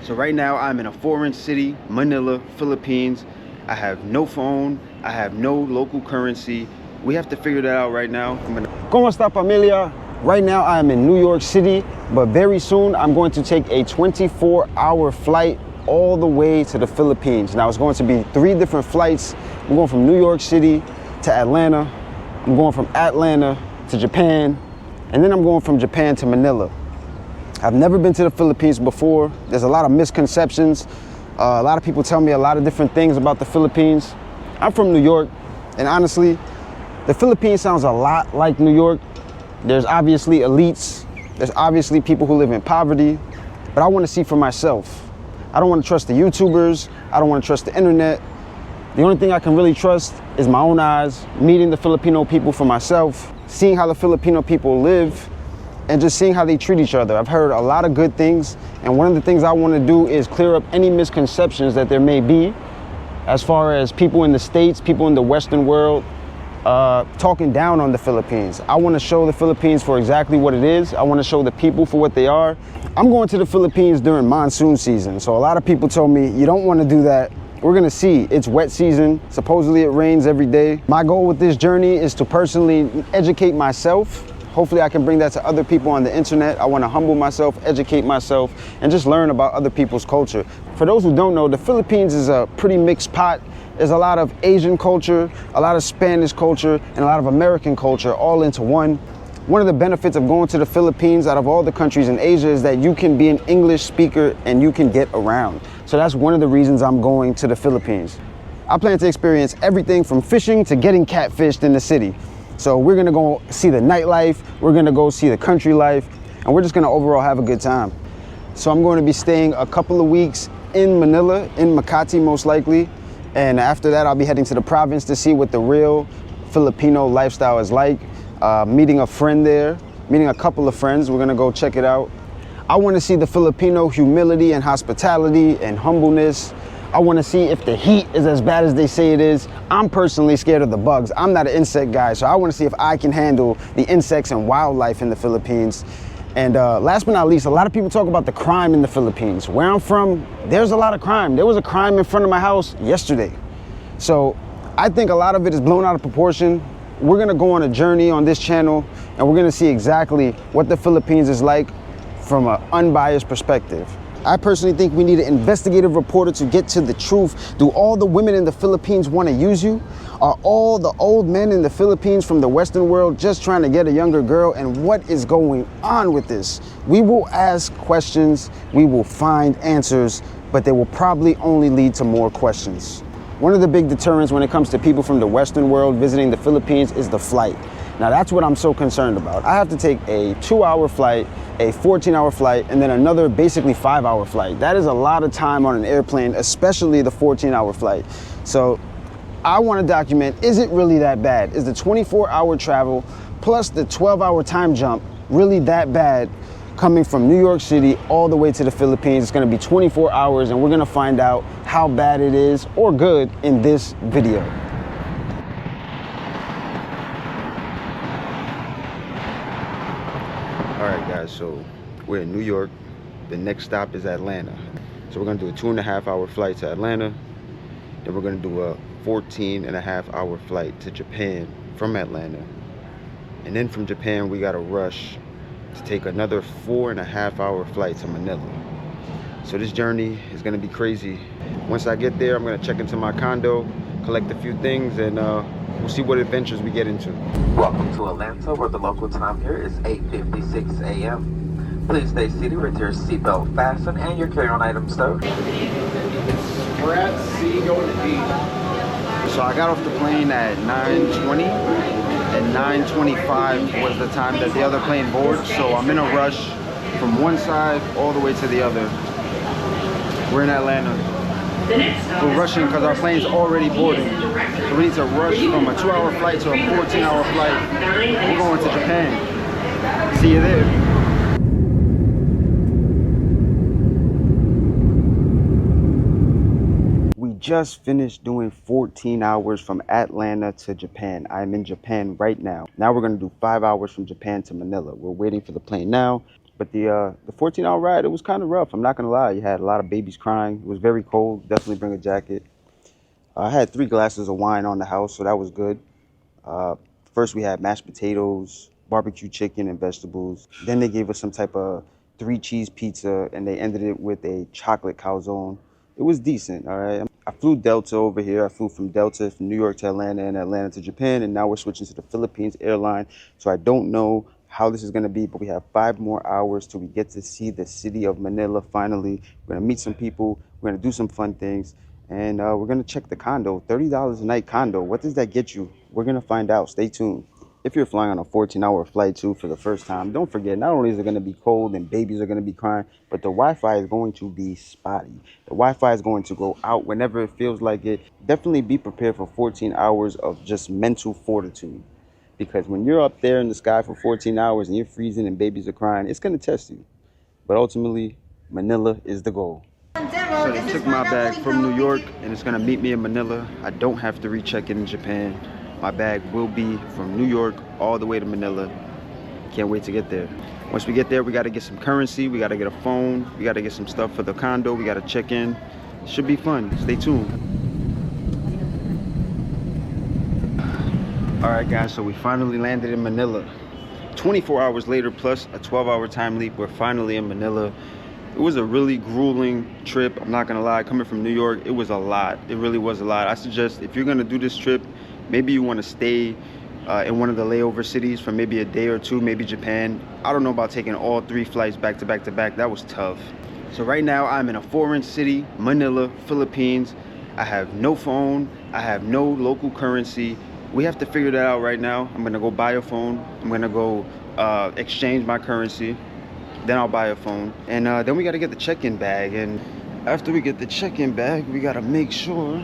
So right now I'm in a foreign city, Manila, Philippines. I have no phone, I have no local currency. We have to figure that out right now. ¿Cómo está, familia? Right now I am in New York City, but very soon I'm going to take a 24-hour flight all the way to the Philippines. Now it's going to be 3 different flights. I'm going from New York City to Atlanta. I'm going from Atlanta to Japan, and then I'm going from Japan to Manila. I've never been to the Philippines before. There's a lot of misconceptions. A lot of people tell me a lot of different things about the Philippines. I'm from New York, and honestly, the Philippines sounds a lot like New York. There's obviously elites. There's obviously people who live in poverty, but I want to see for myself. I don't want to trust the YouTubers. I don't want to trust the internet. The only thing I can really trust is my own eyes, meeting the Filipino people for myself, seeing how the Filipino people live, and just seeing how they treat each other. I've heard a lot of good things, and one of the things I want to do is clear up any misconceptions that there may be as far as people in the States, people in the Western world, talking down on the Philippines. I want to show the Philippines for exactly what it is. I want to show the people for what they are. I'm going to the Philippines during monsoon season, so a lot of people told me, you don't want to do that. We're gonna see. It's wet season. Supposedly it rains every day. My goal with this journey is to personally educate myself. Hopefully I can bring that to other people on the internet. I want to humble myself, educate myself, and just learn about other people's culture. For those who don't know, the Philippines is a pretty mixed pot. There's a lot of Asian culture, a lot of Spanish culture, and a lot of American culture all into one. One of the benefits of going to the Philippines out of all the countries in Asia is that you can be an English speaker and you can get around. So that's one of the reasons I'm going to the Philippines. I plan to experience everything from fishing to getting catfished in the city. So we're gonna go see the nightlife, we're gonna go see the country life, and we're just gonna overall have a good time. So I'm going to be staying a couple of weeks in Manila, in Makati most likely, and after that I'll be heading to the province to see what the real Filipino lifestyle is like, meeting a friend there, meeting a couple of friends. We're gonna go check it out. I wanna see the Filipino humility and hospitality and humbleness. I want to see if the heat is as bad as they say it is. I'm personally scared of the bugs. I'm not an insect guy, so I want to see if I can handle the insects and wildlife in the Philippines. And last but not least, a lot of people talk about the crime in the Philippines. Where I'm from, there's a lot of crime. There was a crime in front of my house yesterday. So I think a lot of it is blown out of proportion. We're going to go on a journey on this channel, and we're going to see exactly what the Philippines is like from an unbiased perspective. I personally think we need an investigative reporter to get to the truth. Do all the women in the Philippines want to use you? Are all the old men in the Philippines from the Western world just trying to get a younger girl? And what is going on with this? We will ask questions, we will find answers, but they will probably only lead to more questions. One of the big deterrents when it comes to people from the Western world visiting the Philippines is the flight. Now that's what I'm so concerned about. I have to take a 2-hour flight, a 14-hour flight, and then another basically 5-hour flight. That is a lot of time on an airplane, especially the 14-hour flight. So I want to document, is it really that bad? Is the 24-hour travel plus the 12-hour time jump really that bad coming from New York City all the way to the Philippines? It's going to be 24 hours, and we're going to find out how bad it is or good in this video. All right, guys, so we're in New York. The next stop is Atlanta. So we're gonna do a 2.5-hour flight to Atlanta. Then we're gonna do a 14.5-hour flight to Japan from Atlanta. And then from Japan, we gotta rush to take another 4.5-hour flight to Manila. So this journey is gonna be crazy. Once I get there, I'm gonna check into my condo, collect a few things, and we'll see what adventures we get into. Welcome to Atlanta, where the local time here is 8:56 a.m. Please stay seated with your seatbelt fastened and your carry-on items stowed. We're at C going to D. So I got off the plane at 9:20, and 9:25 was the time that the other plane boarded. So I'm in a rush from one side all the way to the other. We're in Atlanta. We're rushing because our plane's already boarding. So we need to rush from a 2-hour flight to a 14-hour flight. We're going to Japan. See you there. We just finished doing 14 hours from Atlanta to Japan. I'm in Japan right now. Now we're going to do 5 hours from Japan to Manila. We're waiting for the plane now. But the 14-hour ride, it was kind of rough. I'm not gonna lie. You had a lot of babies crying. It was very cold. Definitely bring a jacket. I had 3 glasses of wine on the house, so that was good. Uh, First, we had mashed potatoes, barbecue chicken, and vegetables. Then they gave us some type of 3-cheese pizza, and they ended it with a chocolate calzone. It was decent, all right? I flew Delta over here. I flew from Delta from New York to Atlanta and Atlanta to Japan, and now we're switching to the Philippines airline. So I don't know how this is going to be, but we have 5 more hours till we get to see the city of Manila finally. We're going to meet some people. We're going to do some fun things. And we're going to check the condo. $30 a night condo. What does that get you? We're going to find out. Stay tuned. If you're flying on a 14-hour flight too for the first time, don't forget, not only is it going to be cold and babies are going to be crying, but the Wi-Fi is going to be spotty. The Wi-Fi is going to go out whenever it feels like it. Definitely be prepared for 14 hours of just mental fortitude. Because when you're up there in the sky for 14 hours and you're freezing and babies are crying, it's going to test you. But ultimately, Manila is the goal. So they took my bag from New York and it's gonna meet me in Manila. I don't have to recheck it in Japan. My bag will be from New York all the way to Manila. Can't wait to get there. Once we get there, we gotta get some currency, we gotta get a phone, we gotta get some stuff for the condo, we gotta check in. It should be fun. Stay tuned. All right, guys, so we finally landed in Manila. 24 hours later, plus a 12-hour time leap, we're finally in Manila. It was a really grueling trip. I'm not gonna lie, coming from New York, it was a lot. It really was a lot. I suggest if you're gonna do this trip, maybe you wanna stay in one of the layover cities for maybe a day or two, maybe Japan. I don't know about taking all 3 flights back to back to back. That was tough. So right now I'm in a foreign city, Manila, Philippines. I have no phone, I have no local currency. We have to figure that out right now. I'm gonna go buy a phone. I'm gonna go exchange my currency. Then I'll buy a phone. And then we gotta get the check-in bag. And after we get the check-in bag, we gotta make sure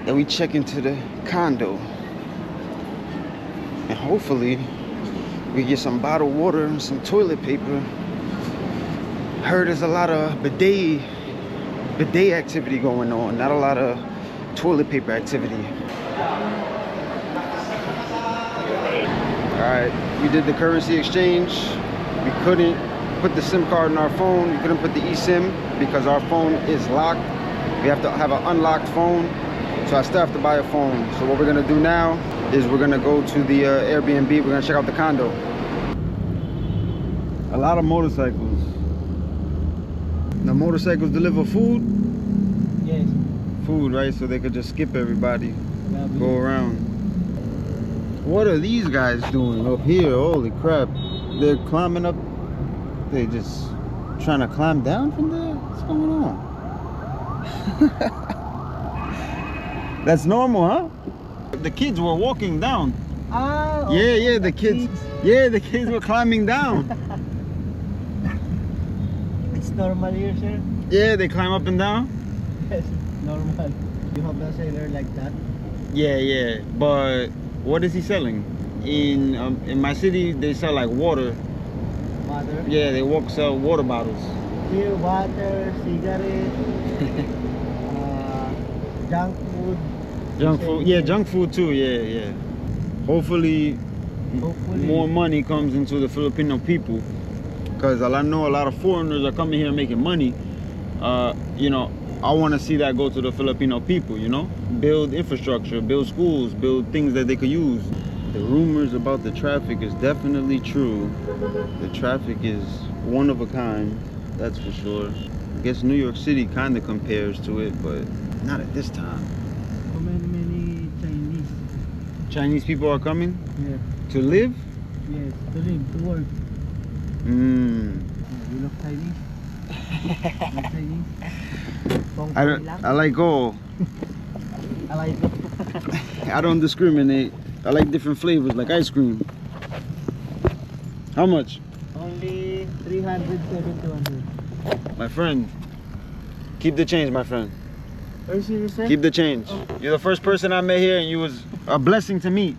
that we check into the condo. And hopefully, we get some bottled water and some toilet paper. Heard there's a lot of bidet activity going on, not a lot of toilet paper activity. All right, we did the currency exchange. We couldn't put the SIM card in our phone. We couldn't put the eSIM because our phone is locked. We have to have an unlocked phone. So I still have to buy a phone. So what we're gonna do now is we're gonna go to the Airbnb. We're gonna check out the condo. A lot of motorcycles. The motorcycles deliver food? Yes. Food, right? So they could just skip everybody, go around. What are these guys doing up here? Holy crap. They're climbing up. They just trying to climb down from there? What's going on? That's normal, huh? The kids were walking down. Ah, Yeah, the kids. Yeah, the kids were climbing down. It's normal here, sir. Yeah, they climb up and down. Yes, normal. You have a seller like that? Yeah. But what is he selling? In my city, they sell like water. Water? Yeah, they sell water bottles. Here, water, cigarette, junk food. Junk food. Yeah, junk food too. Yeah. Hopefully more money comes into the Filipino people, because I know a lot of foreigners are coming here making money. You know, I want to see that go to the Filipino people, you know, build infrastructure, build schools, build things that they could use. The rumors about the traffic is definitely true. The traffic is one of a kind, that's for sure. I guess New York City kind of compares to it, but not at this time. So many Chinese. Chinese people are coming Yeah. to live? Yes, to live, to work. You look Chinese? Look Chinese? I like all. I like it. I don't discriminate. I like different flavors, like ice cream. How much? Only 300, 700. My friend, keep the change, my friend. Are you serious, sir? Keep the change. You're the first person I met here, and you was a blessing to meet.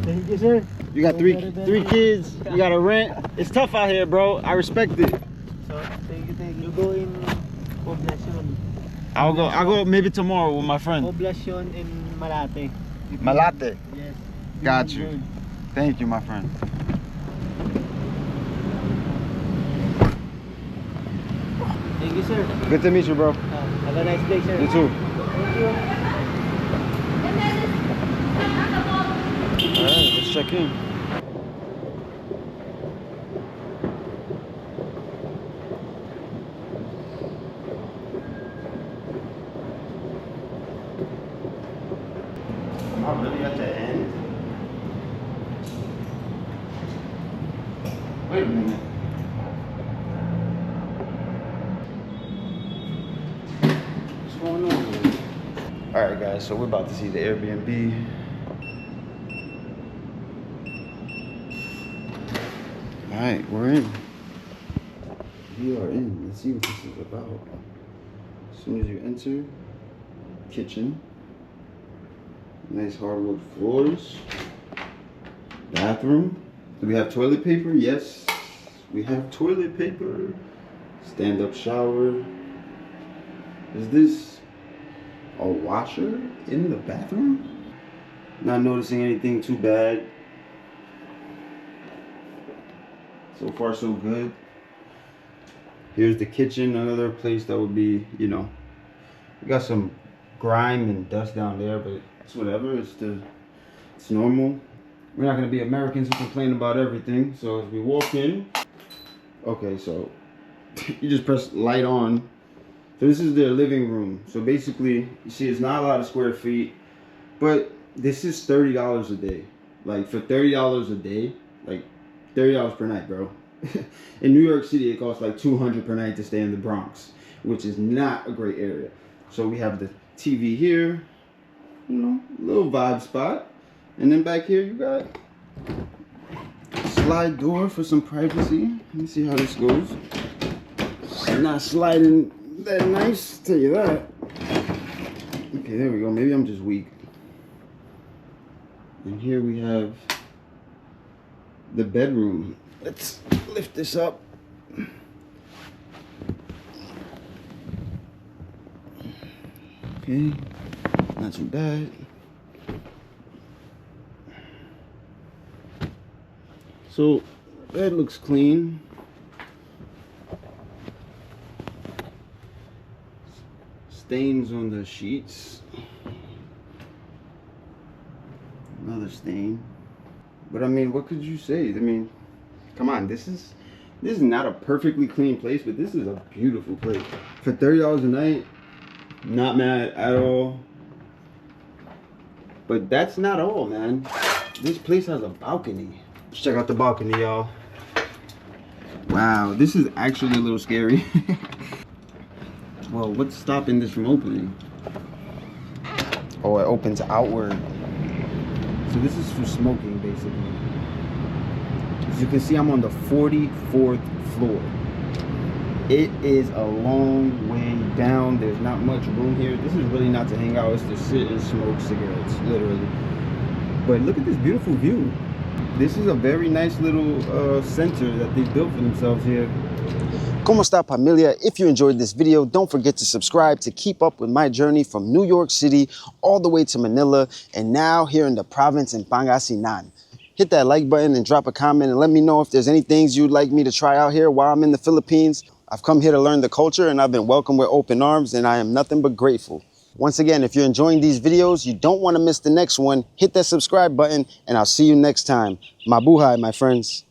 Thank you, sir. You got three kids. You got a rent. It's tough out here, bro. I respect it. So, thank you. You go in Poblacion. I'll go maybe tomorrow with my friend. Poblacion in Malate. Malate. Yes. Got you. Thank you, my friend. sir. Good to meet you, bro. Have a nice day, sir. You too. Thank you. All right, let's check in. Am I really at the end? Wait a minute. What's going on here? All right, guys, so we're about to see the Airbnb. All right, we're in. We are in. Let's see what this is about. As soon as you enter, kitchen. Nice hardwood floors. Bathroom. Do we have toilet paper? Yes, we have toilet paper. Stand-up shower. Is this a washer in the bathroom? Not noticing anything too bad. So far, so good. Here's the kitchen, another place that would be, you know, we got some grime and dust down there, but it's whatever. It's normal. We're not gonna be Americans who complain about everything. So as we walk in, okay, so you just press light on. So this is their living room. So basically, you see, it's not a lot of square feet, but this is $30 a day. Like for $30 a day, like $30 per night, bro. In New York City, it costs like $200 per night to stay in the Bronx, which is not a great area. So we have the TV here, you know, little vibe spot. And then back here, you got a slide door for some privacy. Let me see how this goes. It's not sliding that nice, tell you that. Okay, there we go. Maybe I'm just weak. And here we have the bedroom. Let's lift this up. Okay, not too bad. So, bed looks clean. Stains on the sheets. Another stain. But I mean, what could you say? I mean, come on, this is not a perfectly clean place, but this is a beautiful place. For $30 a night, not mad at all. But that's not all, man. This place has a balcony. Let's check out the balcony, y'all. Wow, this is actually a little scary. Well, what's stopping this from opening? Oh, it opens outward. So this is for smoking, basically. As you can see, I'm on the 44th floor. It is a long way down. There's not much room here. This is really not to hang out. It's to sit and smoke cigarettes, literally. But look at this beautiful view. This is a very nice little center that they built for themselves here. ¿Cómo está, familia? If you enjoyed this video, don't forget to subscribe to keep up with my journey from New York City all the way to Manila and now here in the province in Pangasinan. Hit that like button and drop a comment and let me know if there's any things you'd like me to try out here while I'm in the Philippines. I've come here to learn the culture and I've been welcomed with open arms and I am nothing but grateful. Once again, if you're enjoying these videos, you don't want to miss the next one, hit that subscribe button and I'll see you next time. Mabuhay, my friends.